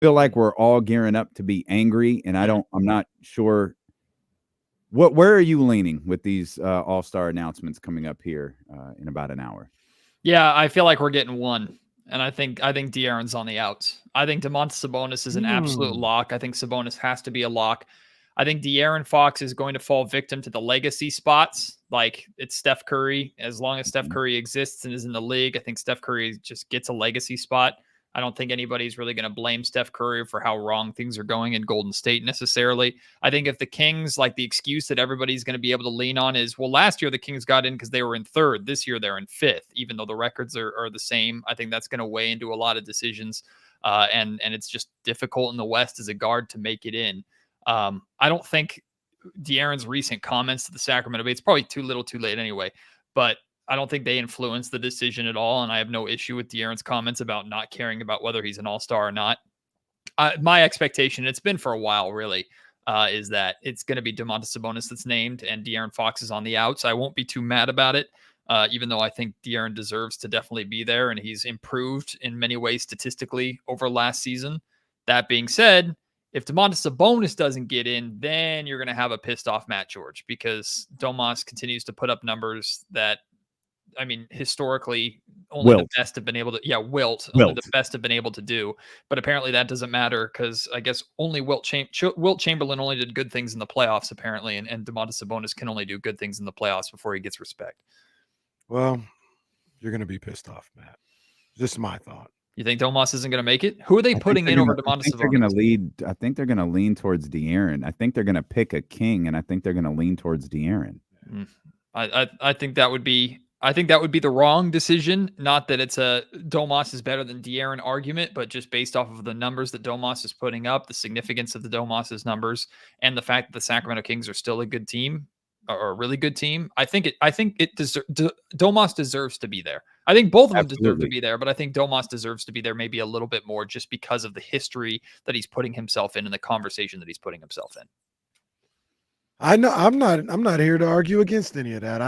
feel like we're all gearing up to be angry, and I'm not sure. Where are you leaning with these All-Star announcements coming up here in about an hour? Yeah, I feel like we're getting one. And I think De'Aaron's on the outs. I think Domantas Sabonis is an absolute lock. I think Sabonis has to be a lock. I think De'Aaron Fox is going to fall victim to the legacy spots. Like it's Steph Curry. As long as Steph Curry exists and is in the league, I think Steph Curry just gets a legacy spot. I don't think anybody's really going to blame Steph Curry for how wrong things are going in Golden State necessarily. I think if the Kings, like the excuse that everybody's going to be able to lean on is, well, last year the Kings got in because they were in third. This year they're in fifth, even though the records are the same. I think that's going to weigh into a lot of decisions. And it's just difficult in the West as a guard to make it in. I don't think De'Aaron's recent comments to the Sacramento Bay, it's probably too little too late anyway, but I don't think they influence the decision at all. And I have no issue with De'Aaron's comments about not caring about whether he's an all-star or not. My expectation, it's been for a while really, is that it's going to be Domantas Sabonis that's named and De'Aaron Fox is on the outs. I won't be too mad about it, even though I think De'Aaron deserves to definitely be there and he's improved in many ways statistically over last season. That being said, if Domantas Sabonis doesn't get in, then you're going to have a pissed off Matt George because Domas continues to put up numbers that, I mean, historically, only the best have been able to, only the best have been able to do. But apparently that doesn't matter because I guess only Wilt Chamberlain only did good things in the playoffs, apparently. And Domantas Sabonis can only do good things in the playoffs before he gets respect. Well, you're going to be pissed off, Matt. Just my thought. You think Domas isn't going to make it? Who are they putting in over Domantas Sabonis? They're going to lead. I think they're going to lean towards De'Aaron. I think they're going to pick a king, and I think they're going to lean towards De'Aaron. I think that would be. I think that would be the wrong decision. Not that it's a Domas is better than De'Aaron argument, but just based off of the numbers that Domas is putting up, the significance of the Domas's numbers, and the fact that the Sacramento Kings are still a good team or a really good team. I think Domas deserves to be there. I think both of them deserve to be there, but I think Domas deserves to be there maybe a little bit more just because of the history that he's putting himself in and the conversation that he's putting himself in. I know I'm not here to argue against any of that.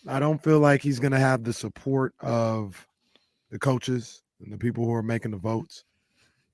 I don't feel like he's going to have the support of the coaches and the people who are making the votes.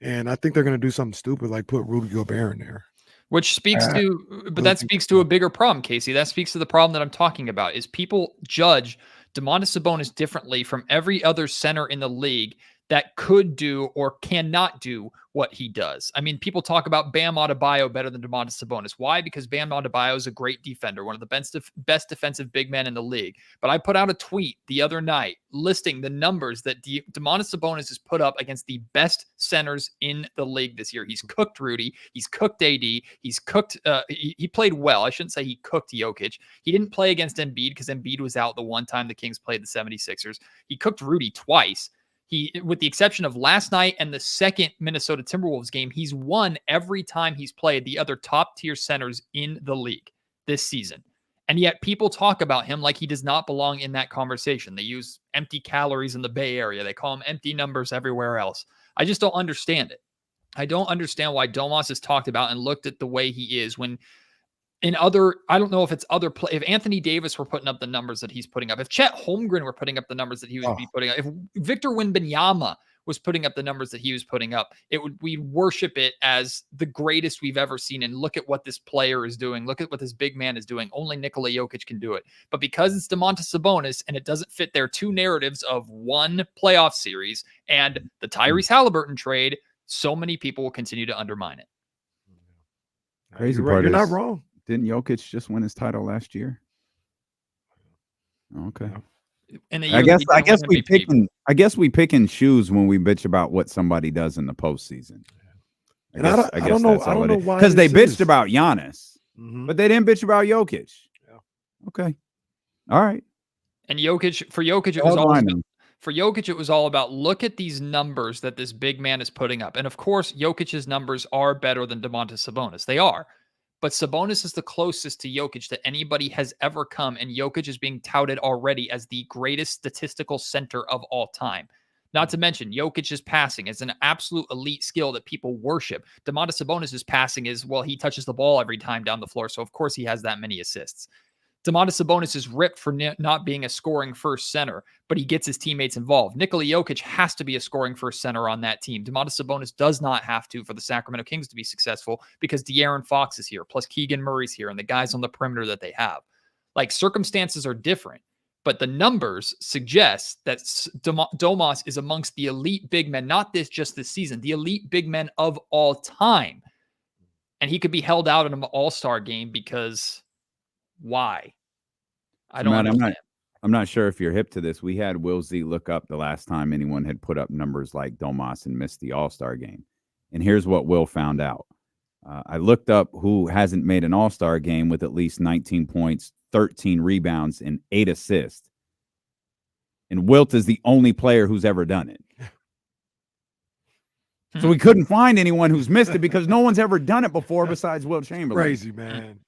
And I think they're going to do something stupid like put Rudy Gobert in there. Which speaks that speaks to a bigger problem, Casey. That speaks to the problem that I'm talking about is people judge Domantas Sabonis differently from every other center in the league that could do or cannot do what he does. I mean, people talk about Bam Adebayo better than Domantas Sabonis. Why? Because Bam Adebayo is a great defender, one of the best defensive big men in the league. But I put out a tweet the other night listing the numbers that Domantas Sabonis has put up against the best centers in the league this year. He's cooked Rudy. He's cooked AD. He's cooked. He played well. I shouldn't say he cooked Jokic. He didn't play against Embiid because Embiid was out the one time the Kings played the 76ers. He cooked Rudy twice. He, with the exception of last night and the second Minnesota Timberwolves game, he's won every time he's played the other top tier centers in the league this season. And yet people talk about him like he does not belong in that conversation. They use empty calories in the Bay Area. They call him empty numbers everywhere else. I just don't understand it. I don't understand why Domas is talked about and looked at the way he is when in other, I don't know if it's other play. If Anthony Davis were putting up the numbers that he's putting up, if Chet Holmgren were putting up the numbers that he would be putting up, if Victor Wembanyama was putting up the numbers that he was putting up, we'd worship it as the greatest we've ever seen. And look at what this player is doing. Look at what this big man is doing. Only Nikola Jokic can do it. But because it's Domantas Sabonis and it doesn't fit their two narratives of one playoff series and the Tyrese Halliburton trade, so many people will continue to undermine it. Crazy part is, you're not wrong. Didn't Jokic just win his title last year? Okay. And I guess we pick and choose when we bitch about what somebody does in the postseason. I don't know why. Because they bitched about Giannis, but they didn't bitch about Jokic. Yeah. Okay. All right. And for Jokic, it was all about look at these numbers that this big man is putting up. And of course, Jokic's numbers are better than Domantas Sabonis. They are. But Sabonis is the closest to Jokic that anybody has ever come, and Jokic is being touted already as the greatest statistical center of all time. Not to mention, Jokic's passing is an absolute elite skill that people worship. Domantas Sabonis' passing is, well, he touches the ball every time down the floor, so of course he has that many assists. Domantas Sabonis is ripped for not being a scoring first center, but he gets his teammates involved. Nikola Jokic has to be a scoring first center on that team. Domantas Sabonis does not have to for the Sacramento Kings to be successful because De'Aaron Fox is here, plus Keegan Murray's here, and the guys on the perimeter that they have. Like, circumstances are different, but the numbers suggest that Domas is amongst the elite big men, not just this season, the elite big men of all time. And he could be held out in an all-star game because why? I don't understand. I'm not sure if you're hip to this. We had Will Z look up the last time anyone had put up numbers like Domas and missed the all-star game. And here's what Will found out. I looked up who hasn't made an all-star game with at least 19 points, 13 rebounds, and 8 assists. And Wilt is the only player who's ever done it. So we couldn't find anyone who's missed it because no one's ever done it before besides Wilt Chamberlain. Crazy, man.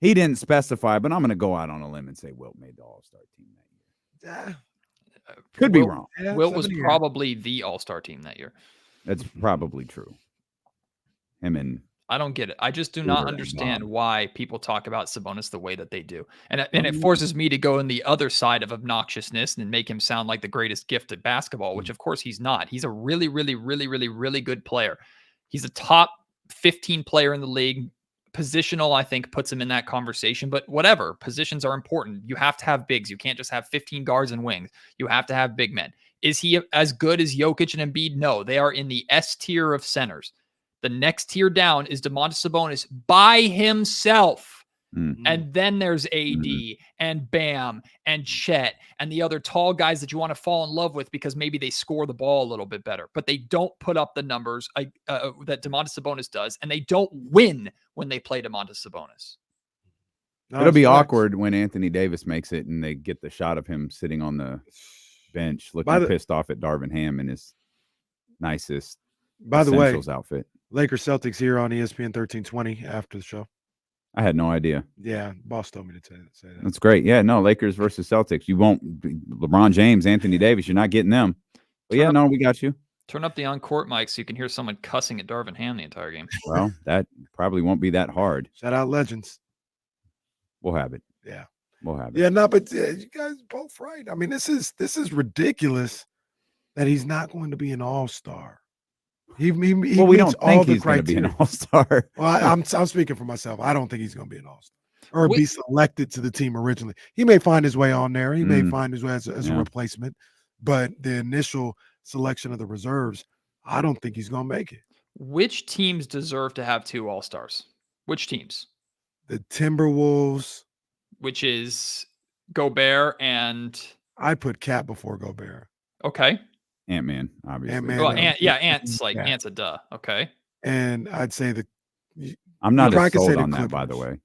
He didn't specify, but I'm going to go out on a limb and say Wilt made the all-star team that year. Could be wrong. Yeah, Wilt was probably the all-star team that year. That's probably true. Him and I don't get it. I just do not understand why people talk about Sabonis the way that they do. And it forces me to go in the other side of obnoxiousness and make him sound like the greatest gift at basketball, which of course he's not. He's a really, really, really, really, really good player. He's a top 15 player in the league. Positional, I think, puts him in that conversation, but whatever. Positions are important. You have to have bigs. You can't just have 15 guards and wings. You have to have big men. Is he as good as Jokic and Embiid? No, they are in the S tier of centers. The next tier down is Domantas Sabonis by himself. And then there's AD and Bam and Chet and the other tall guys that you want to fall in love with because maybe they score the ball a little bit better, but they don't put up the numbers that Domantas Sabonis does, and they don't win when they play Domantas Sabonis. It'll be awkward when Anthony Davis makes it and they get the shot of him sitting on the bench looking pissed off at Darvin Ham in his nicest outfit. Lakers Celtics here on ESPN 1320 after the show. I had no idea. Yeah, boss told me to say that. That's great. Yeah, no, Lakers versus Celtics. You won't LeBron James, Anthony Davis. You're not getting them. But yeah, no, we got you. Turn up the on-court mic so you can hear someone cussing at Darvin Ham the entire game. Well, that probably won't be that hard. Shout out Legends. We'll have it. Yeah, we'll have it. Yeah, no, but you guys both right. I mean, this is ridiculous that he's not going to be an all-star. We don't think he's going to be an all-star. Well, I'm speaking for myself. I don't think he's going to be an all-star or be selected to the team originally. He may find his way on there. He may find his way as a replacement, but the initial selection of the reserves, I don't think he's going to make it. Which teams deserve to have 2 all-stars? Which teams? The Timberwolves, which is Gobert and I put Cat before Gobert. Okay. Ant-Man, obviously. Ant's Ant's a duh. Okay. And I'd say I'm not as sold on that, by the way.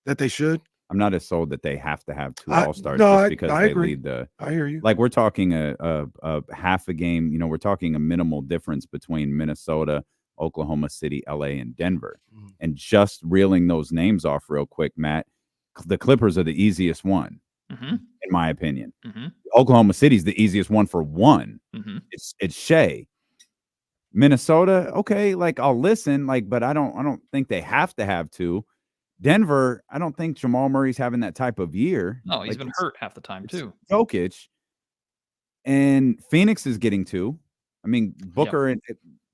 That they should? I'm not as sold that they have to have 2 all-stars just because they lead the. I hear you. Like, we're talking a half a game. You know, we're talking a minimal difference between Minnesota, Oklahoma City, LA, and Denver. And just reeling those names off real quick, Matt, the Clippers are the easiest one, in my opinion. Oklahoma City's the easiest one for one. It's Shea. Minnesota, okay, like I'll listen, like, but I don't think they have to have 2. Denver, I don't think Jamal Murray's having that type of year. No, he's been hurt half the time too. Jokic. And Phoenix is getting 2. I mean, Booker and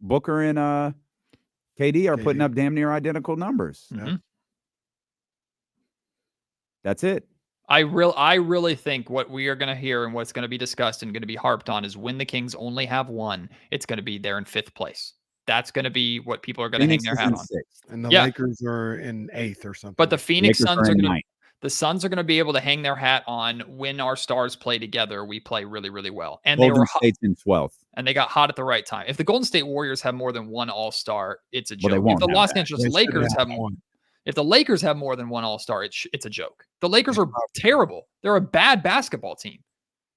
KD are putting up damn near identical numbers. That's it. I really think what we are going to hear and what's going to be discussed and going to be harped on is when the Kings only have 1, it's going to be there in 5th place. That's going to be what people are going to hang their hat on. 6th, and the Lakers are in 8th or something. But the Phoenix Suns are going to. The Suns are going to be able to hang their hat on when our stars play together. We play really, really well. And Golden State's in 12th. And they got hot at the right time. If the Golden State Warriors have more than 1 all-star, it's a joke. If the Los Angeles Lakers have more. If the Lakers have more than 1 all-star, it's a joke. The Lakers are terrible. They're a bad basketball team.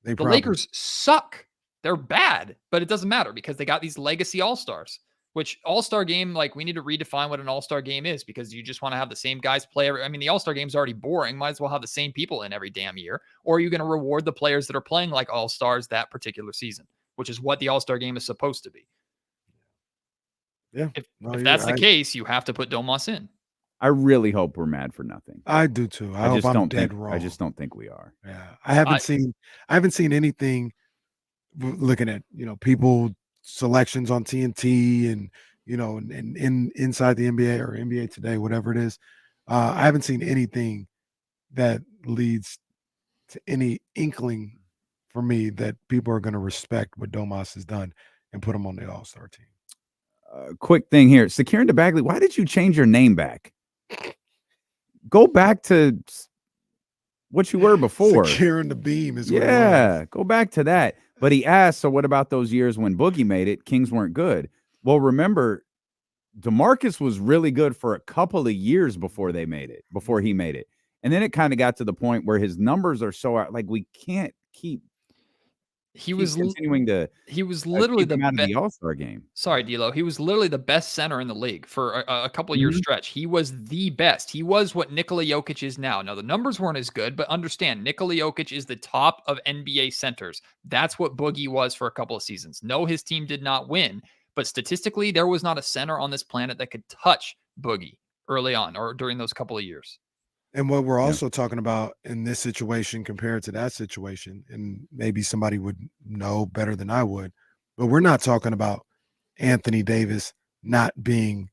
The Lakers suck. They're bad, but it doesn't matter because they got these legacy all-stars. Which all-star game, like, we need to redefine what an all-star game is because you just want to have the same guys play. I mean, the all-star game's already boring. Might as well have the same people in every damn year. Or are you going to reward the players that are playing like all-stars that particular season, which is what the all-star game is supposed to be. Yeah. If that's the case, you have to put Domas in. I really hope we're mad for nothing. I do too. I hope I'm dead wrong. I just don't think we are. Yeah, I haven't seen anything. Looking at people selections on TNT and and inside the NBA or NBA Today, whatever it is, I haven't seen anything that leads to any inkling for me that people are going to respect what Domas has done and put him on the All-Star team. Quick thing here, Securing the Bagley. Why did you change your name back? Go back to what you were before. Securing the Beam is what it was. Go back to that. But he asked, so what about those years when Boogie made it? Kings weren't good. Well, remember, DeMarcus was really good for a couple of years before he made it. And then it kind of got to the point where his numbers are so out, like we can't keep continuing to. He was literally the All-Star game. Sorry, D'Lo. He was literally the best center in the league for a couple of years stretch. He was the best. He was what Nikola Jokic is now. Now the numbers weren't as good, but understand Nikola Jokic is the top of NBA centers. That's what Boogie was for a couple of seasons. No, his team did not win, but statistically, there was not a center on this planet that could touch Boogie early on or during those couple of years. And what we're also talking about in this situation compared to that situation, and maybe somebody would know better than I would, but we're not talking about Anthony Davis not being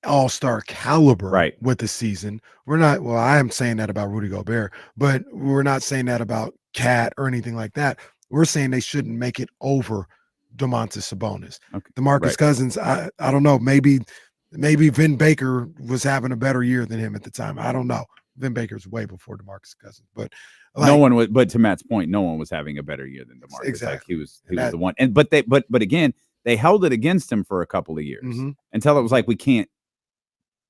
all-star caliber with the season. We're not, well, I am saying that about Rudy Gobert, but we're not saying that about Cat or anything like that. We're saying they shouldn't make it over Domantas Sabonis. DeMarcus Cousins, I don't know, maybe Vin Baker was having a better year than him at the time. I don't know. Vin Baker's way before DeMarcus Cousins, but no one was. But to Matt's point, no one was having a better year than DeMarcus. Exactly. Like he was the one. And but again, they held it against him for a couple of years until it was like we can't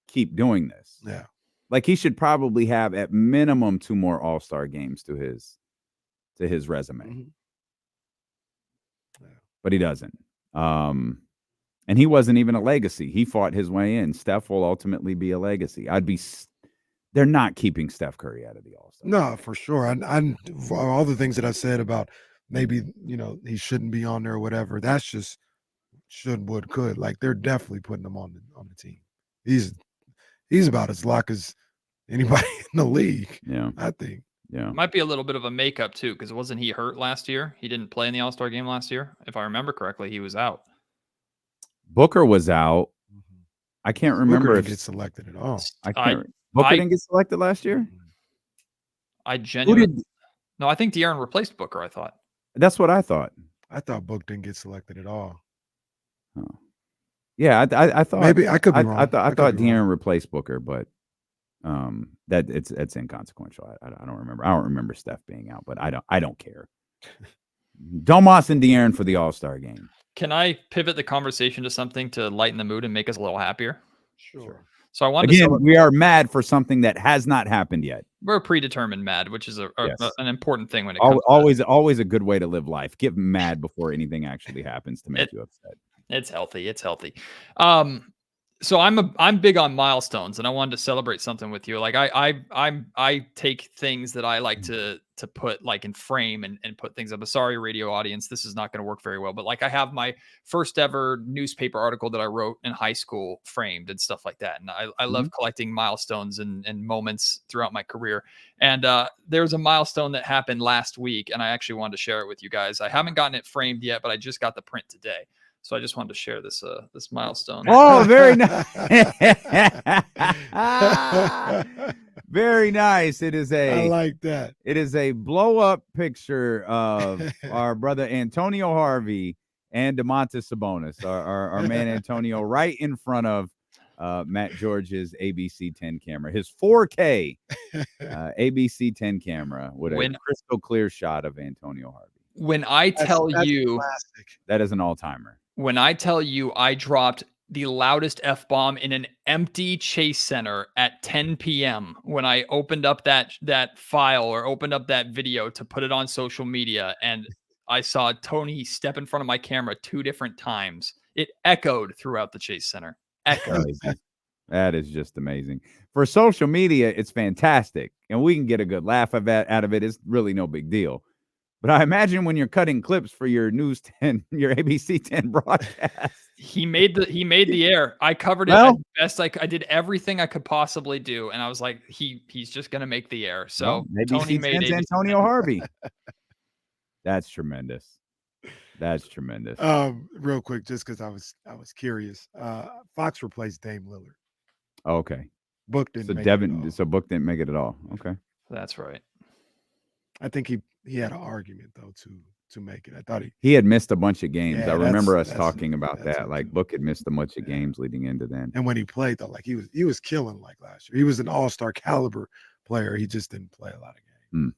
keep doing this. Yeah, like he should probably have at minimum 2 more All-Star games to his resume, but he doesn't. And he wasn't even a legacy. He fought his way in. Steph will ultimately be a legacy. They're not keeping Steph Curry out of the All-Star. No, for sure. And all the things that I said about maybe, he shouldn't be on there or whatever, that's just should, would, could. Like they're definitely putting him on the team. He's about as locked as anybody in the league. Yeah. I think. Yeah. It might be a little bit of a makeup too, because wasn't he hurt last year? He didn't play in the All-Star game last year. If I remember correctly, he was out. Booker was out. I can't remember Booker if didn't get selected at all. Booker didn't get selected last year. I genuinely no. I think De'Aaron replaced Booker. I thought that's what I thought. I thought Book didn't get selected at all. Oh. Yeah, I thought maybe I could be wrong. I thought De'Aaron replaced Booker, but that it's inconsequential. I don't remember. I don't remember Steph being out, but I don't care. Domas and De'Aaron for the All-Star game. Can I pivot the conversation to something to lighten the mood and make us a little happier? Sure. So I want we are mad for something that has not happened yet. We're predetermined mad, which is an important thing when it comes. Always a good way to live life. Get mad before anything actually happens to make you upset. It's healthy. It's healthy. So I'm big on milestones, and I wanted to celebrate something with you. Like I take things that I like to put like in frame and put things up. Sorry, radio audience, this is not going to work very well. But like I have my first ever newspaper article that I wrote in high school framed and stuff like that. And I love collecting milestones and moments throughout my career. And there's a milestone that happened last week, and I actually wanted to share it with you guys. I haven't gotten it framed yet, but I just got the print today. So I just wanted to share this milestone. Oh, very nice. Very nice. I like that. It is a blow-up picture of our brother Antonio Harvey and Domantas Sabonis, our man Antonio, right in front of Matt George's ABC 10 camera, his 4K ABC 10 camera with a crystal clear shot of Antonio Harvey. When I tell you that is an all-timer. When I tell you I dropped the loudest F-bomb in an empty Chase Center at 10 p.m. when I opened up that file or opened up that video to put it on social media, and I saw Tony step in front of my camera 2 different times, it echoed throughout the Chase Center. Echoed. That is just amazing. For social media, it's fantastic, and we can get a good laugh out of it. It's really no big deal. But I imagine when you're cutting clips for your News 10, your ABC 10 broadcast. He made the air. I covered it as best I did everything I could possibly do, and I was like, he's just gonna make the air. So maybe Tony made Antonio Harvey. That's tremendous. That's tremendous. Real quick, just because I was curious. Fox replaced Dame Lillard. Okay. Book didn't make it at all. So Book didn't make it at all. Okay. That's right. I think he had an argument though to make it. I thought he had missed a bunch of games. Yeah, I remember us talking about that. Like Book had missed a bunch of games leading into then. And when he played though, like he was killing like last year. He was an all-star caliber player. He just didn't play a lot of games.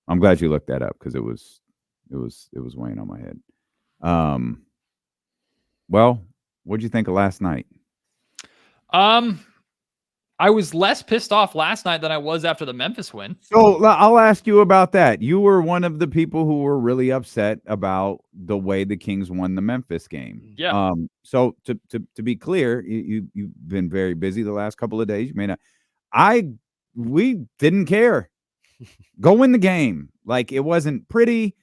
I'm glad you looked that up because it was weighing on my head. Well, what'd you think of last night? I was less pissed off last night than I was after the Memphis win. So I'll ask you about that. You were one of the people who were really upset about the way the Kings won the Memphis game. Yeah. So to be clear, you've been very busy the last couple of days. You may not. We didn't care. Go win the game. Like, it wasn't pretty.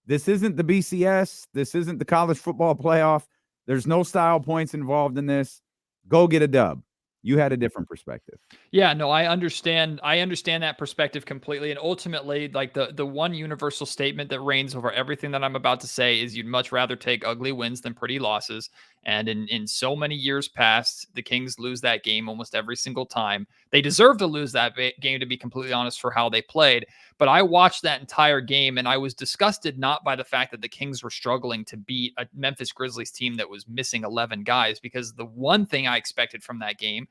This isn't the BCS. This isn't the college football playoff. There's no style points involved in this. Go get a dub. You had a different perspective. Yeah, no, I understand that perspective completely. And ultimately, like the one universal statement that reigns over everything that I'm about to say is you'd much rather take ugly wins than pretty losses. And in so many years past, the Kings lose that game almost every single time. They deserve to lose that game, to be completely honest, for how they played. But I watched that entire game and I was disgusted not by the fact that the Kings were struggling to beat a Memphis Grizzlies team that was missing 11 guys, because the one thing I expected from that game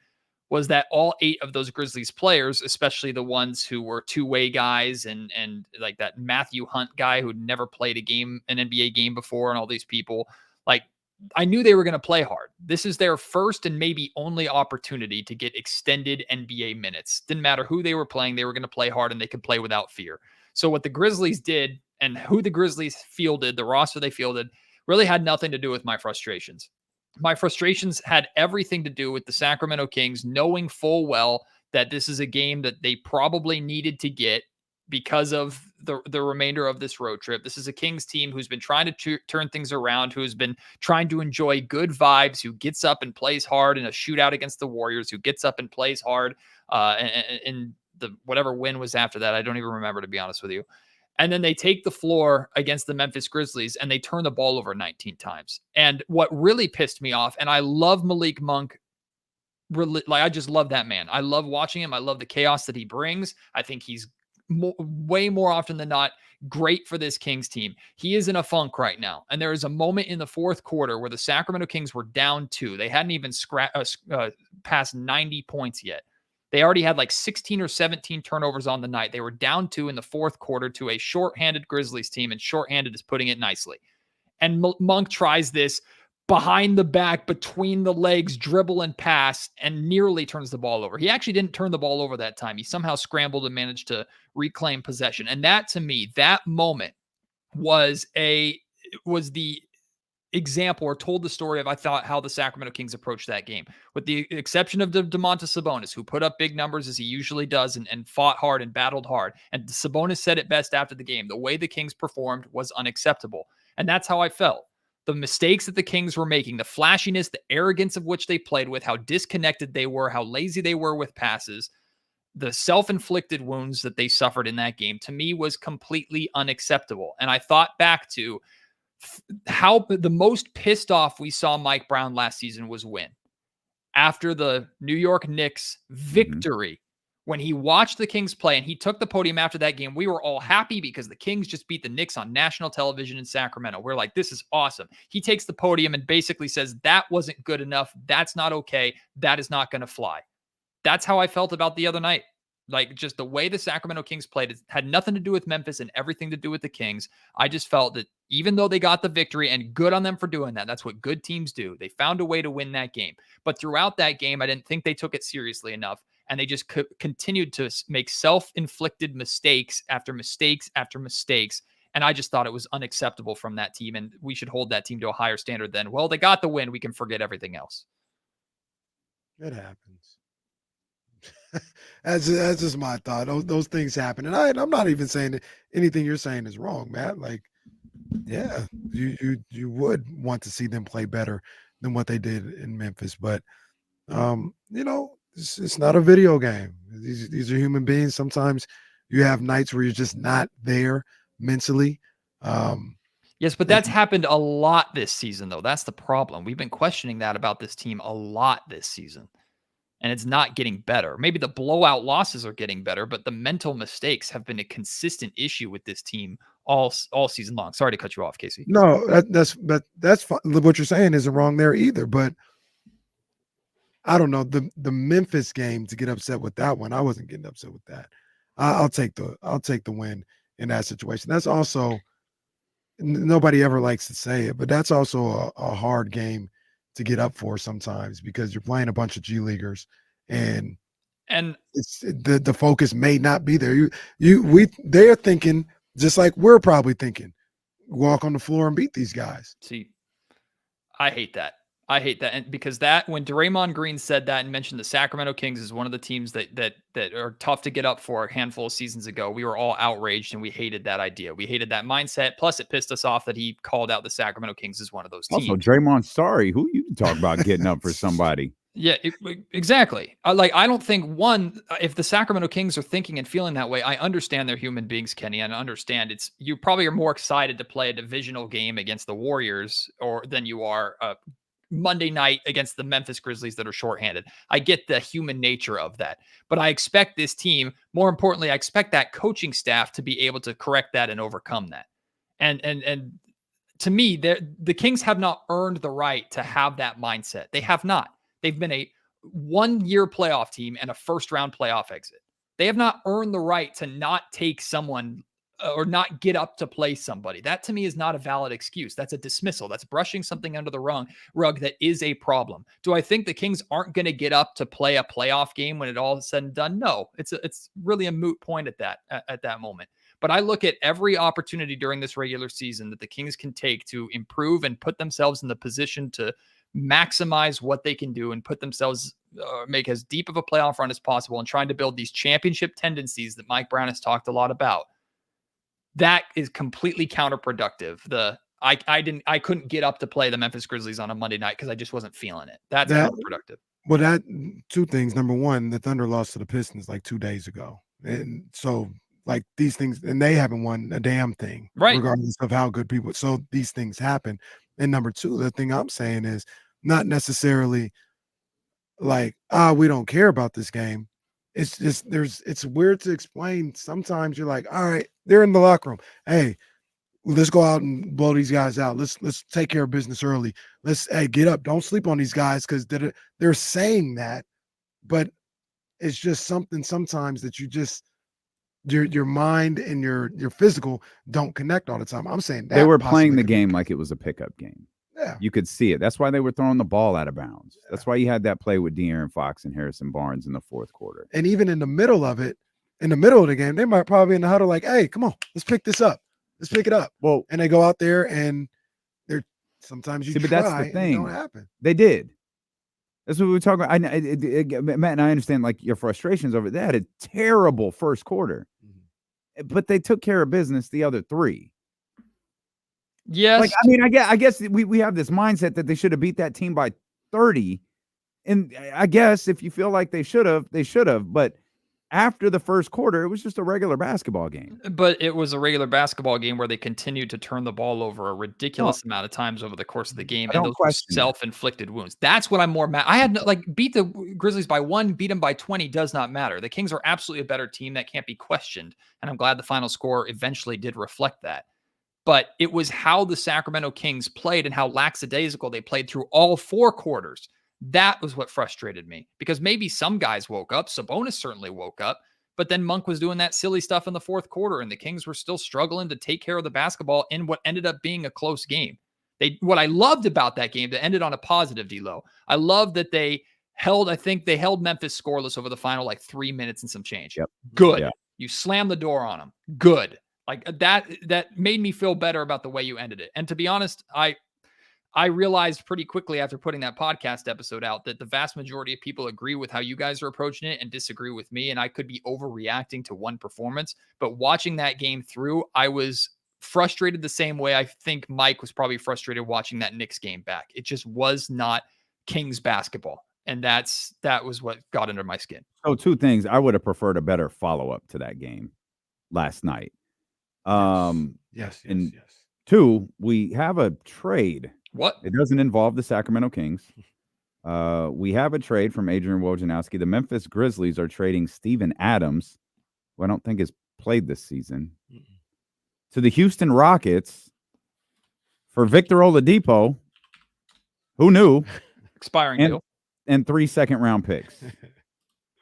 was that all 8 of those Grizzlies players, especially the ones who were two-way guys and like that Matthew Hunt guy who'd never played an NBA game before, and all these people, like, I knew they were going to play hard. This is their first and maybe only opportunity to get extended NBA minutes. Didn't matter who they were playing, they were going to play hard and they could play without fear. So what the Grizzlies did and who the Grizzlies fielded, the roster they fielded, really had nothing to do with my frustrations. My frustrations had everything to do with the Sacramento Kings knowing full well that this is a game that they probably needed to get because of the remainder of this road trip. This is a Kings team who's been trying to turn things around, who has been trying to enjoy good vibes, who gets up and plays hard in a shootout against the Warriors, who gets up and plays hard in the whatever win was after that. I don't even remember, to be honest with you. And then they take the floor against the Memphis Grizzlies and they turn the ball over 19 times. And what really pissed me off, and I love Malik Monk, like, I just love that man. I love watching him. I love the chaos that he brings. I think he's way more often than not great for this Kings team. He is in a funk right now. And there is a moment in the fourth quarter where the Sacramento Kings were down 2. They hadn't even passed 90 points yet. They already had like 16 or 17 turnovers on the night. They were down 2 in the fourth quarter to a shorthanded Grizzlies team, and shorthanded is putting it nicely. And Monk tries this behind the back, between the legs, dribble and pass, and nearly turns the ball over. He actually didn't turn the ball over that time. He somehow scrambled and managed to reclaim possession. And that, to me, that moment was the example, or told the story of, I thought, how the Sacramento Kings approached that game, with the exception of Domantas Sabonis, who put up big numbers as he usually does and fought hard and battled hard. And Sabonis said it best after the game: the way the Kings performed was unacceptable. And that's how I felt. The mistakes that the Kings were making, the flashiness, the arrogance of which they played with, how disconnected they were, how lazy they were with passes, the self-inflicted wounds that they suffered in that game, to me was completely unacceptable. And I thought back to how the most pissed off we saw Mike Brown last season was when, after the New York Knicks victory, when he watched the Kings play and he took the podium after that game, we were all happy because the Kings just beat the Knicks on national television in Sacramento. We're like, this is awesome. He takes the podium and basically says, that wasn't good enough. That's not okay. That is not going to fly. That's how I felt about the other night. Like, just the way the Sacramento Kings played, it had nothing to do with Memphis and everything to do with the Kings. I just felt that even though they got the victory, and good on them for doing that, that's what good teams do. They found a way to win that game. But throughout that game, I didn't think they took it seriously enough. And they just continued to make self-inflicted mistakes after mistakes after mistakes. And I just thought it was unacceptable from that team. And we should hold that team to a higher standard than, well, they got the win, we can forget everything else. It happens. That's just my thought. Those things happen. And I'm not even saying that anything you're saying is wrong, Matt. Like, Yeah, you would want to see them play better than what they did in Memphis, but it's not a video game. These are human beings. Sometimes you have nights where you're just not there mentally. Yes, but that's happened a lot this season, though. That's the problem. We've been questioning that about this team a lot this season, and it's not getting better. Maybe the blowout losses are getting better, but the mental mistakes have been a consistent issue with this team all season long. Sorry to cut you off, Casey. No, that's fine. What you're saying isn't wrong there either. But I don't know the Memphis game to get upset with that one. I wasn't getting upset with that. I'll take the win in that situation. That's also nobody ever likes to say it, but that's also a hard game to get up for sometimes because you're playing a bunch of G leaguers and it's the focus may not be there. They're thinking just like we're probably thinking, walk on the floor and beat these guys. See, I hate that. And because when Draymond Green said that and mentioned the Sacramento Kings is one of the teams that are tough to get up for a handful of seasons ago, we were all outraged and we hated that idea. We hated that mindset. Plus, it pissed us off that he called out the Sacramento Kings as one of those teams. Also, Draymond, sorry, who you talk about getting up for somebody? Yeah, exactly. I don't think if the Sacramento Kings are thinking and feeling that way, I understand they're human beings, Kenny, and I understand you probably are more excited to play a divisional game against the Warriors than you are Monday night against the Memphis Grizzlies that are shorthanded. I get the human nature of that, but I expect this team, more importantly, I expect that coaching staff to be able to correct that and overcome that. And to me, the Kings have not earned the right to have that mindset. They have not. They've been a 1-year playoff team and a first-round playoff exit. They have not earned the right to not take someone or not get up to play somebody. That to me is not a valid excuse. That's a dismissal. That's brushing something under the rug that is a problem. Do I think the Kings aren't going to get up to play a playoff game when it all is said and done? No, it's really a moot point at that moment. But I look at every opportunity during this regular season that the Kings can take to improve and put themselves in the position to maximize what they can do and put themselves make as deep of a playoff run as possible and trying to build these championship tendencies that Mike Brown has talked a lot about. That is completely counterproductive. I couldn't get up to play the Memphis Grizzlies on a Monday night because I just wasn't feeling it. That's counterproductive. Well, two things. Number one, the Thunder lost to the Pistons like 2 days ago. And so like these things, and they haven't won a damn thing, right? Regardless of how good people. So these things happen. And number two, the thing I'm saying is not necessarily like, we don't care about this game. It's just it's weird to explain. Sometimes you're like, all right, they're in the locker room. Hey, let's go out and blow these guys out. Let's take care of business early. Get up. Don't sleep on these guys because they're saying that, but it's just something sometimes that you just your mind and your physical don't connect all the time. I'm saying that they were playing the game like it was a pickup game. Yeah, you could see it. That's why they were throwing the ball out of bounds. Yeah. That's why you had that play with De'Aaron Fox and Harrison Barnes in the fourth quarter. And even in the middle of it, in the middle of the game, they might probably in the huddle like, "Hey, come on, let's pick this up. Let's pick it up." Well, and they go out there and they're sometimes you see, but that's the thing. It don't happen. They did. That's what we were talking about. Matt and I understand like your frustrations over that. A terrible first quarter, but they took care of business the other three. Yes. Like, I mean, I guess we have this mindset that they should have beat that team by 30. And I guess if you feel like they should have. But after the first quarter, it was just a regular basketball game. But it was a regular basketball game where they continued to turn the ball over a ridiculous amount of times over the course of the game. And those were self-inflicted wounds. That's what I'm more mad. I had beat the Grizzlies by 1, beat them by 20 does not matter. The Kings are absolutely a better team. That can't be questioned. And I'm glad the final score eventually did reflect that. But it was how the Sacramento Kings played and how lackadaisical they played through all 4 quarters. That was what frustrated me because maybe some guys woke up. Sabonis certainly woke up, but then Monk was doing that silly stuff in the fourth quarter and the Kings were still struggling to take care of the basketball in what ended up being a close game. What I loved about that game that ended on a positive, D-Lo, I love that they held Memphis scoreless over the final 3 minutes and some change. Yep. Good. Yeah. You slammed the door on them. Good. That made me feel better about the way you ended it. And to be honest, I realized pretty quickly after putting that podcast episode out that the vast majority of people agree with how you guys are approaching it and disagree with me. And I could be overreacting to one performance, but watching that game through, I was frustrated the same way I think Mike was probably frustrated watching that Knicks game back. It just was not Kings basketball. And that was what got under my skin. So 2 things. I would have preferred a better follow-up to that game last night. Yes. 2, we have a trade. What? It doesn't involve the Sacramento Kings. We have a trade from Adrian Wojnarowski. The Memphis Grizzlies are trading Steven Adams, who I don't think has played this season, to the Houston Rockets for Victor Oladipo. Who knew? Expiring deal. And 3 second-round picks.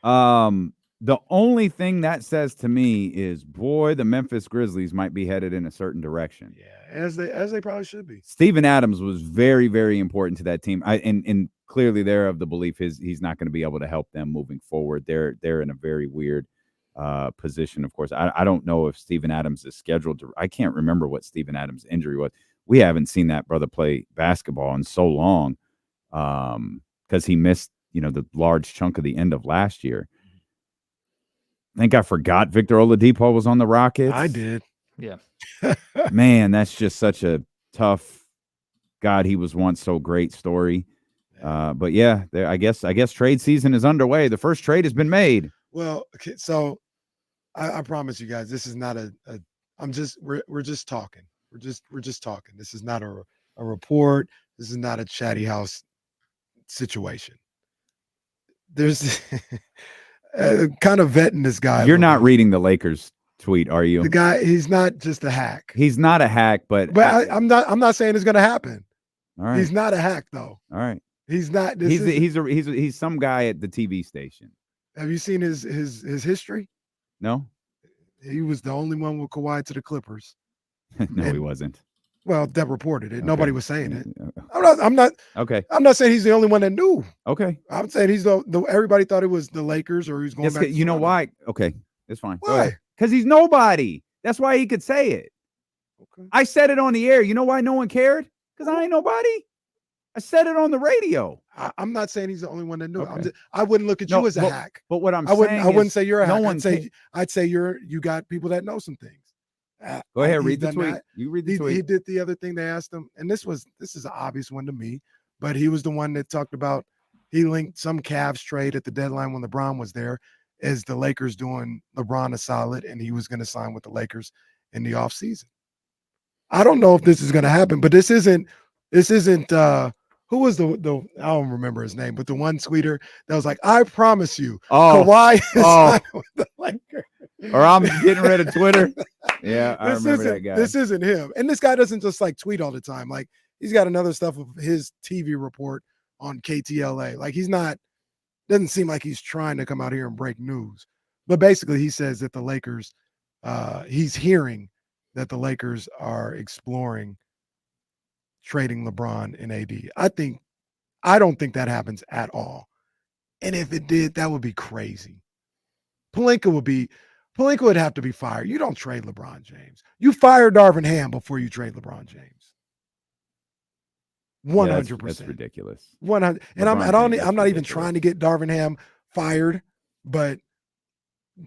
The only thing that says to me is, boy, the Memphis Grizzlies might be headed in a certain direction. Yeah, as they probably should be. Steven Adams was very, very important to that team. And clearly they're of the belief he's not going to be able to help them moving forward. They're in a very weird position. Of course, I don't know if Steven Adams is scheduled to. I can't remember what Steven Adams' injury was. We haven't seen that brother play basketball in so long. Because he missed, the large chunk of the end of last year. I think I forgot Victor Oladipo was on the Rockets. I did. Yeah. Man, that's just such a tough, God, he was once so great story. But yeah, I guess trade season is underway. The first trade has been made. Well, okay, so I promise you guys, this is not we're just talking. We're just talking. This is not a report. This is not a chatty house situation. There's kind of vetting this guy. You're not reading the Lakers tweet, are you? The guy, he's not just a hack. He's not a hack, but I'm not saying it's going to happen. All right. He's not a hack though. All right. He's not. He's some guy at the TV station. Have you seen his history? No. He was the only one with Kawhi to the Clippers. No, he wasn't. Well, that reported it. Okay. Nobody was saying it. Okay. I'm not. Okay. I'm not saying he's the only one that knew. Okay. I'm saying he's the everybody thought it was the Lakers or he was going back. You know why? Okay, it's fine. Why? Because he's nobody. That's why he could say it. Okay. I said it on the air. You know why no one cared? Because I ain't nobody. I said it on the radio. I'm not saying he's the only one that knew. Okay. I wouldn't look at you as a hack. But what I wouldn't say you're a hack. I'd say you got people that know some things. Go ahead, read the tweet. You read the tweet. He did the other thing they asked him, and this is an obvious one to me, but he was the one that talked about he linked some Cavs trade at the deadline when LeBron was there as the Lakers doing LeBron a solid, and he was going to sign with the Lakers in the offseason. I don't know if this is going to happen, but this isn't who was the I don't remember his name, but the one tweeter that was like, I promise you, Kawhi is with the Lakers. Or I'm getting rid of Twitter. Yeah, I remember that guy. This isn't him. And this guy doesn't just like tweet all the time. Like he's got another stuff of his TV report on KTLA. Like doesn't seem like he's trying to come out here and break news. But basically he says that the Lakers, he's hearing that the Lakers are exploring trading LeBron and AD. I don't think that happens at all. And if it did, that would be crazy. Pelinka would have to be fired. You don't trade LeBron James. You fire Darvin Ham before you trade LeBron James. 100%. That's ridiculous. 100. And I'm not even trying to get Darvin Ham fired, but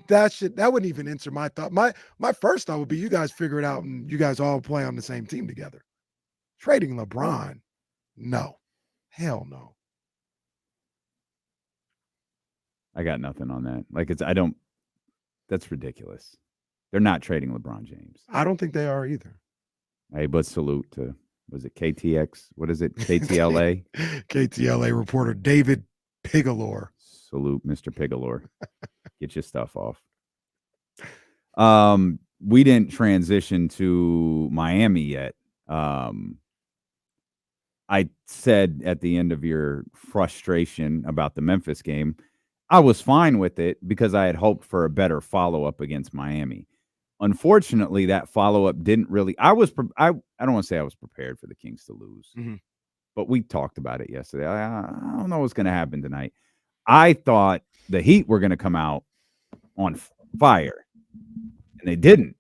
that wouldn't even answer my thought. My first thought would be you guys figure it out and you guys all play on the same team together. Trading LeBron, no. Hell no. I got nothing on that. That's ridiculous. They're not trading LeBron James. I don't think they are either. Hey, but salute to, was it KTX? What is it? KTLA? KTLA reporter David Pigalore. Salute, Mr. Pigalore. Get your stuff off. We didn't transition to Miami yet. I said at the end of your frustration about the Memphis game, I was fine with it because I had hoped for a better follow-up against Miami. Unfortunately, that follow-up didn't really – I don't want to say I was prepared for the Kings to lose, but we talked about it yesterday. I don't know what's going to happen tonight. I thought the Heat were going to come out on fire, and they didn't.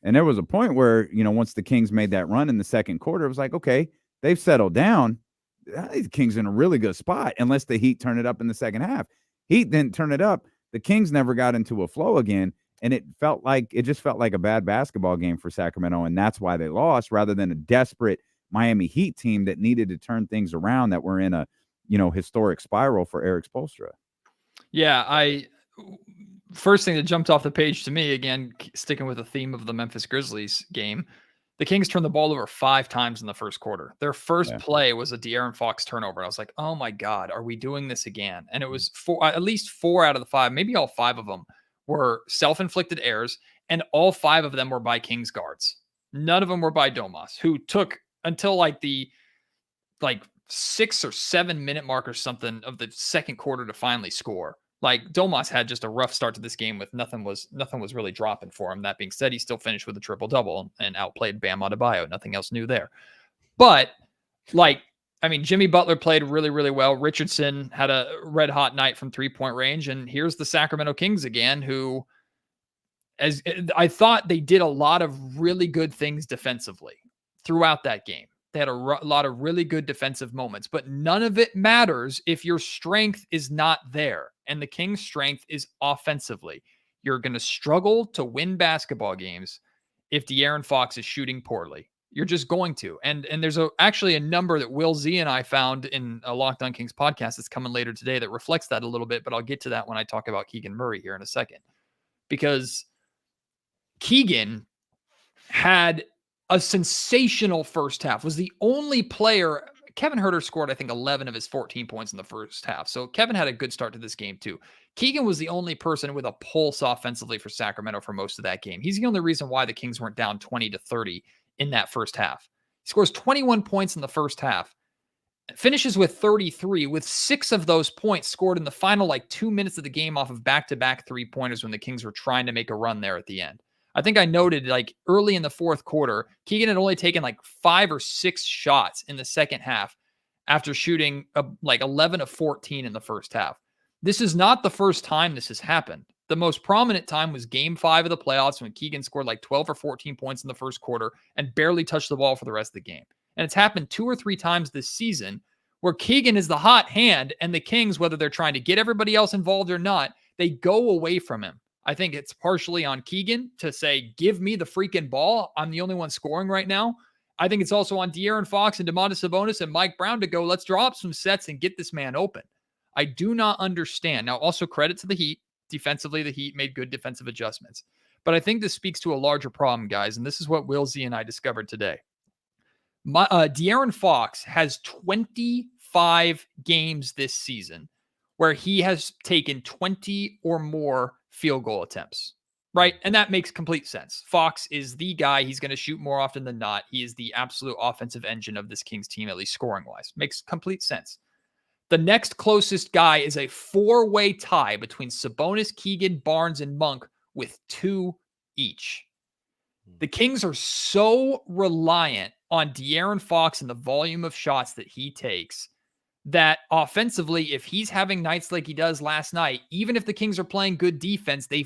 And there was a point where, once the Kings made that run in the second quarter, it was like, okay, they've settled down. The Kings in a really good spot unless the Heat turn it up in the second half. Heat didn't turn it up. The Kings never got into a flow again. And it just felt like a bad basketball game for Sacramento, and that's why they lost, rather than a desperate Miami Heat team that needed to turn things around, that were in a, historic spiral for Eric Spoelstra. Yeah, first thing that jumped off the page to me, again, sticking with the theme of the Memphis Grizzlies game, the Kings turned the ball over 5 times in the first quarter. Their first play was a De'Aaron Fox turnover. I was like, oh my God, are we doing this again? And it was at least 4 out of the 5, maybe all 5 of them were self-inflicted errors, and all 5 of them were by Kings guards. None of them were by Domas, who took until the 6 or 7 minute mark or something of the second quarter to finally score. Domas had just a rough start to this game with nothing was really dropping for him. That being said, he still finished with a triple-double and outplayed Bam Adebayo. Nothing else new there. But Jimmy Butler played really, really well. Richardson had a red hot night from 3-point range. And here's the Sacramento Kings again, who, as I thought, they did a lot of really good things defensively throughout that game. They had a lot of really good defensive moments, but none of it matters if your strength is not there. And the Kings' strength is offensively. You're going to struggle to win basketball games if De'Aaron Fox is shooting poorly. You're just going to. And there's actually a number that Will Z and I found in a Locked On Kings podcast that's coming later today that reflects that a little bit, but I'll get to that when I talk about Keegan Murray here in a second. Because Keegan had a sensational first half, was the only player. Kevin Huerter scored, I think, 11 of his 14 points in the first half. So Kevin had a good start to this game too. Keegan was the only person with a pulse offensively for Sacramento for most of that game. He's the only reason why the Kings weren't down 20-30 in that first half. He scores 21 points in the first half, finishes with 33, with 6 of those points scored in the final 2 minutes of the game off of back-to-back 3-pointers when the Kings were trying to make a run there at the end. I think I noted early in the fourth quarter, Keegan had only taken 5 or 6 shots in the second half after shooting 11 of 14 in the first half. This is not the first time this has happened. The most prominent time was game 5 of the playoffs when Keegan scored 12 or 14 points in the first quarter and barely touched the ball for the rest of the game. And it's happened 2 or 3 times this season where Keegan is the hot hand and the Kings, whether they're trying to get everybody else involved or not, they go away from him. I think it's partially on Keegan to say, give me the freaking ball. I'm the only one scoring right now. I think it's also on De'Aaron Fox and Domantas Sabonis and Mike Brown to go, let's draw up some sets and get this man open. I do not understand. Now, also credit to the Heat. Defensively, the Heat made good defensive adjustments. But I think this speaks to a larger problem, guys, and this is what Will Z and I discovered today. De'Aaron Fox has 25 games this season where he has taken 20 or more field goal attempts, right? And that makes complete sense. Fox is the guy. He's going to shoot more often than not. He is the absolute offensive engine of this Kings team, at least scoring-wise. Makes complete sense. The next closest guy is a 4-way tie between Sabonis, Keegan, Barnes, and Monk with 2 each. The Kings are so reliant on De'Aaron Fox and the volume of shots that he takes that offensively, if he's having nights like he does last night, even if the Kings are playing good defense, they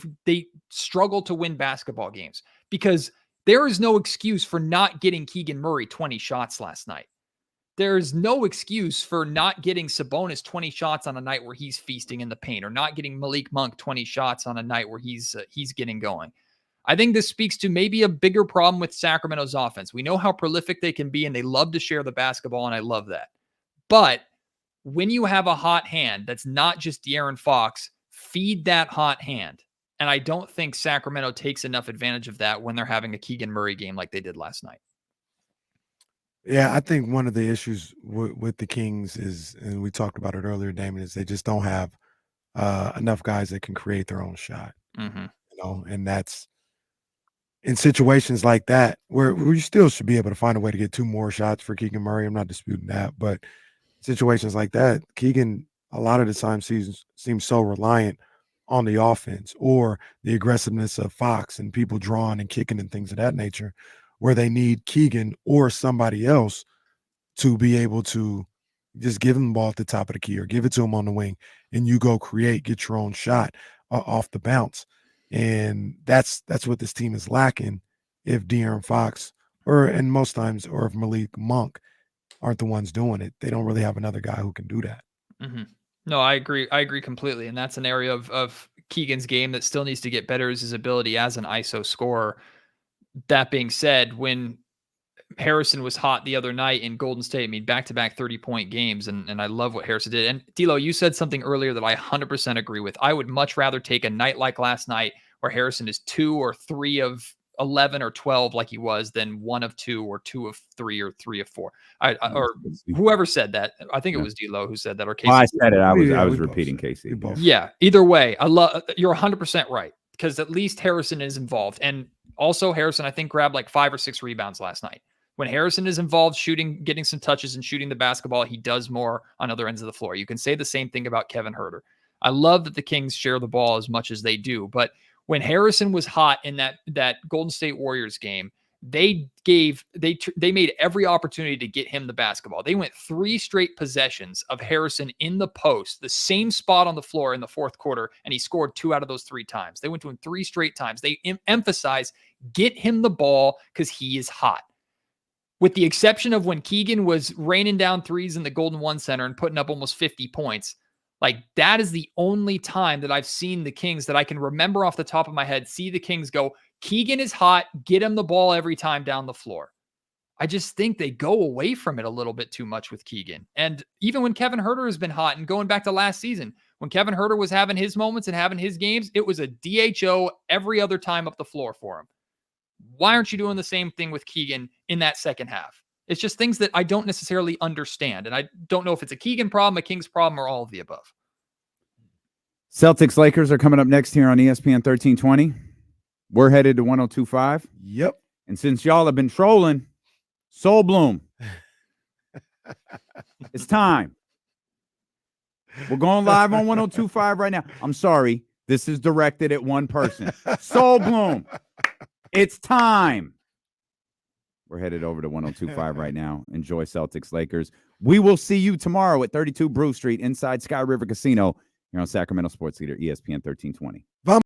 struggle to win basketball games because there is no excuse for not getting Keegan Murray 20 shots last night. There is no excuse for not getting Sabonis 20 shots on a night where he's feasting in the paint, or not getting Malik Monk 20 shots on a night where he's getting going. I think this speaks to maybe a bigger problem with Sacramento's offense. We know how prolific they can be, and they love to share the basketball, and I love that. But when you have a hot hand that's not just De'Aaron Fox, feed that hot hand. And I don't think Sacramento takes enough advantage of that when they're having a Keegan Murray game like they did last night. Yeah, I think one of the issues with the Kings is, and we talked about it earlier, Damon, is they just don't have enough guys that can create their own shot. Mm-hmm. And that's in situations like that where you still should be able to find a way to get 2 more shots for Keegan Murray. I'm not disputing that, but situations like that, Keegan a lot of the time seems so reliant on the offense or the aggressiveness of Fox and people drawing and kicking and things of that nature, where they need Keegan or somebody else to be able to just give him the ball at the top of the key or give it to him on the wing, and you go get your own shot off the bounce. And that's what this team is lacking if De'Aaron Fox and most times, or if Malik Monk aren't the ones doing it. They don't really have another guy who can do that. Mm-hmm. No, I agree. I agree completely. And that's an area of Keegan's game that still needs to get better is his ability as an ISO scorer. That being said, when Harrison was hot the other night in Golden State, I mean, back-to-back 30-point games, and I love what Harrison did. And D'Lo, you said something earlier that I 100% agree with. I would much rather take a night like last night where Harrison is 2 or 3 of 11 or 12 like he was than 1 of 2 or 2 of 3 or 3 of 4. Or whoever said that. I think it was D'Lo who said that. Or Casey. I said it. I was repeating Casey. Yeah. Either way, you're 100% right, because at least Harrison is involved. And also Harrison, I think, grabbed like 5 or 6 rebounds last night. When Harrison is involved shooting, getting some touches and shooting the basketball, he does more on other ends of the floor. You can say the same thing about Kevin Huerter. I love that the Kings share the ball as much as they do, but when Harrison was hot in that Golden State Warriors game, they made every opportunity to get him the basketball. They went 3 straight possessions of Harrison in the post, the same spot on the floor in the fourth quarter, and he scored 2 out of those 3 times. They went to him 3 straight times. They emphasize get him the ball because he is hot. With the exception of when Keegan was raining down threes in the Golden One Center and putting up almost 50 points, like that is the only time that I've seen the Kings that I can remember off the top of my head, see the Kings go, Keegan is hot, get him the ball every time down the floor. I just think they go away from it a little bit too much with Keegan. And even when Kevin Huerter has been hot, and going back to last season, when Kevin Huerter was having his moments and having his games, it was a DHO every other time up the floor for him. Why aren't you doing the same thing with Keegan in that second half? It's just things that I don't necessarily understand. And I don't know if it's a Keegan problem, a Kings problem, or all of the above. Celtics Lakers are coming up next here on ESPN 1320. We're headed to 102.5. Yep. And since y'all have been trolling, Soul Bloom, it's time. We're going live on 102.5 right now. I'm sorry. This is directed at one person. Soul Bloom. It's time. We're headed over to 102.5 right now. Enjoy Celtics Lakers. We will see you tomorrow at 32 Brew Street inside Sky River Casino here on Sacramento Sports Leader ESPN 1320.